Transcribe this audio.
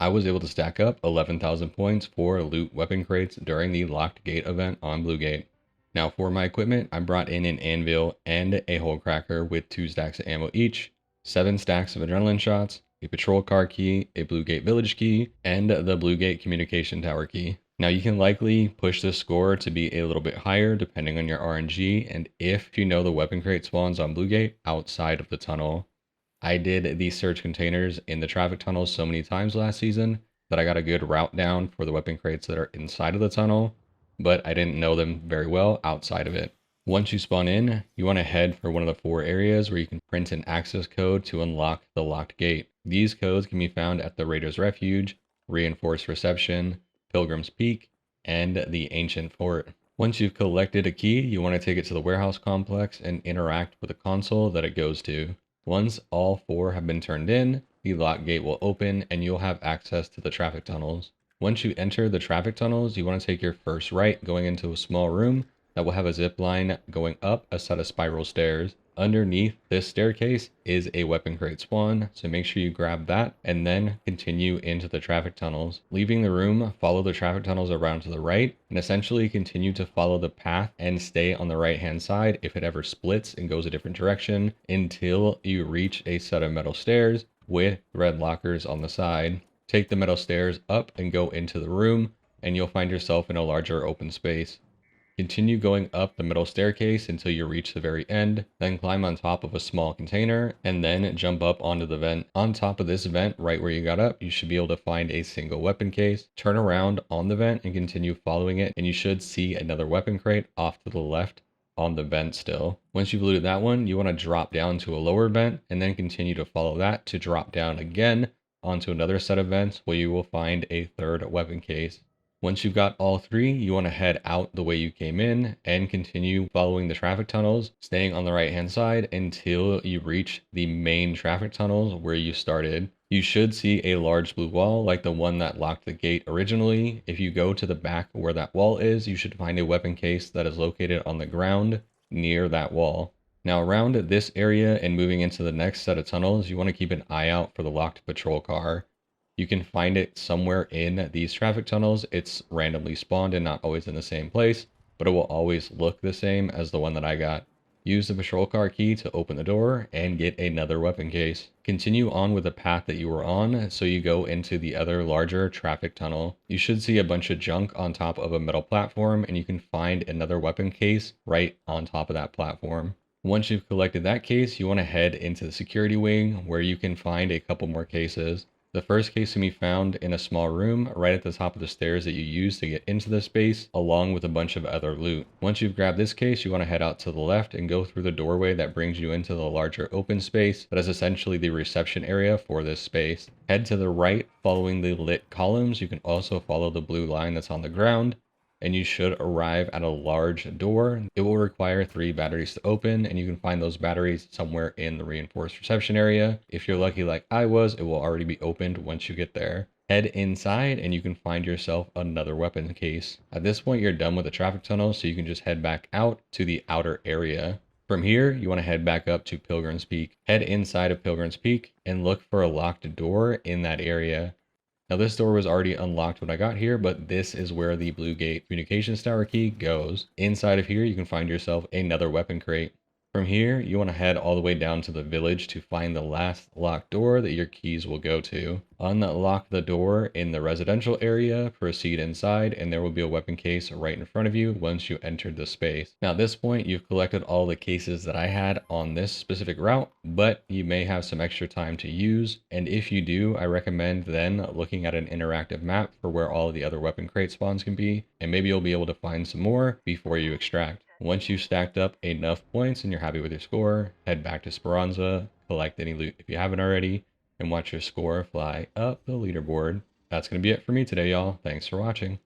I was able to stack up 11,000 points for loot weapon crates during the locked gate event on Blue Gate. Now for my equipment, I brought in an anvil and a hole cracker with 2 stacks of ammo each, 7 stacks of adrenaline shots, a patrol car key, a Blue Gate village key, and the Blue Gate communication tower key. Now you can likely push this score to be a little bit higher depending on your RNG and if you know the weapon crate spawns on Blue Gate outside of the tunnel. I did these search containers in the traffic tunnels so many times last season that I got a good route down for the weapon crates that are inside of the tunnel, but I didn't know them very well outside of it. Once you spawn in, you want to head for one of the 4 areas where you can print an access code to unlock the locked gate. These codes can be found at the Raiders Refuge, Reinforced Reception, Pilgrim's Peak, and the Ancient Fort. Once you've collected a key, you want to take it to the warehouse complex and interact with the console that it goes to. Once all 4 have been turned in, the lock gate will open and you'll have access to the traffic tunnels. Once you enter the traffic tunnels, you want to take your first right going into a small room that will have a zip line going up a set of spiral stairs. Underneath this staircase is a weapon crate spawn, so make sure you grab that and then continue into the traffic tunnels. Leaving the room, follow the traffic tunnels around to the right and essentially continue to follow the path and stay on the right hand side if it ever splits and goes a different direction until you reach a set of metal stairs with red lockers on the side. Take the metal stairs up and go into the room and you'll find yourself in a larger open space. Continue going up the middle staircase until you reach the very end, then climb on top of a small container, and then jump up onto the vent. On top of this vent, right where you got up, you should be able to find a single weapon case. Turn around on the vent and continue following it, and you should see another weapon crate off to the left on the vent still. Once you've looted that one, you want to drop down to a lower vent, and then continue to follow that to drop down again onto another set of vents where you will find a third weapon case. Once you've got all 3, you want to head out the way you came in and continue following the traffic tunnels, staying on the right hand side until you reach the main traffic tunnels where you started. You should see a large blue wall like the one that locked the gate originally. If you go to the back where that wall is, you should find a weapon case that is located on the ground near that wall. Now around this area and moving into the next set of tunnels, you want to keep an eye out for the locked patrol car. You can find it somewhere in these traffic tunnels. It's randomly spawned and not always in the same place, but it will always look the same as the one that I got. Use the patrol car key to open the door and get another weapon case. Continue on with the path that you were on so you go into the other larger traffic tunnel. You should see a bunch of junk on top of a metal platform and you can find another weapon case right on top of that platform. Once you've collected that case, you want to head into the security wing where you can find a couple more cases. The first case can be found in a small room right at the top of the stairs that you use to get into the space, along with a bunch of other loot. Once you've grabbed this case, you want to head out to the left and go through the doorway that brings you into the larger open space that is essentially the reception area for this space. Head to the right following the lit columns. You can also follow the blue line that's on the ground, and you should arrive at a large door. It will require 3 batteries to open, and you can find those batteries somewhere in the reinforced reception area. If you're lucky like I was, it will already be opened once you get there. Head inside and you can find yourself another weapon case. At this point, you're done with the traffic tunnel, so you can just head back out to the outer area. From here, you want to head back up to Pilgrim's Peak. Head inside of Pilgrim's Peak and look for a locked door in that area. Now this door was already unlocked when I got here, but this is where the Blue Gate communications tower key goes. Inside of here, you can find yourself another weapon crate. From here, you want to head all the way down to the village to find the last locked door that your keys will go to. Unlock the door in the residential area, proceed inside, and there will be a weapon case right in front of you once you entered the space. Now at this point, you've collected all the cases that I had on this specific route, but you may have some extra time to use. And if you do, I recommend then looking at an interactive map for where all of the other weapon crate spawns can be, and maybe you'll be able to find some more before you extract. Once you've stacked up enough points and you're happy with your score, head back to Speranza, collect any loot if you haven't already, and watch your score fly up the leaderboard. That's going to be it for me today, y'all. Thanks for watching.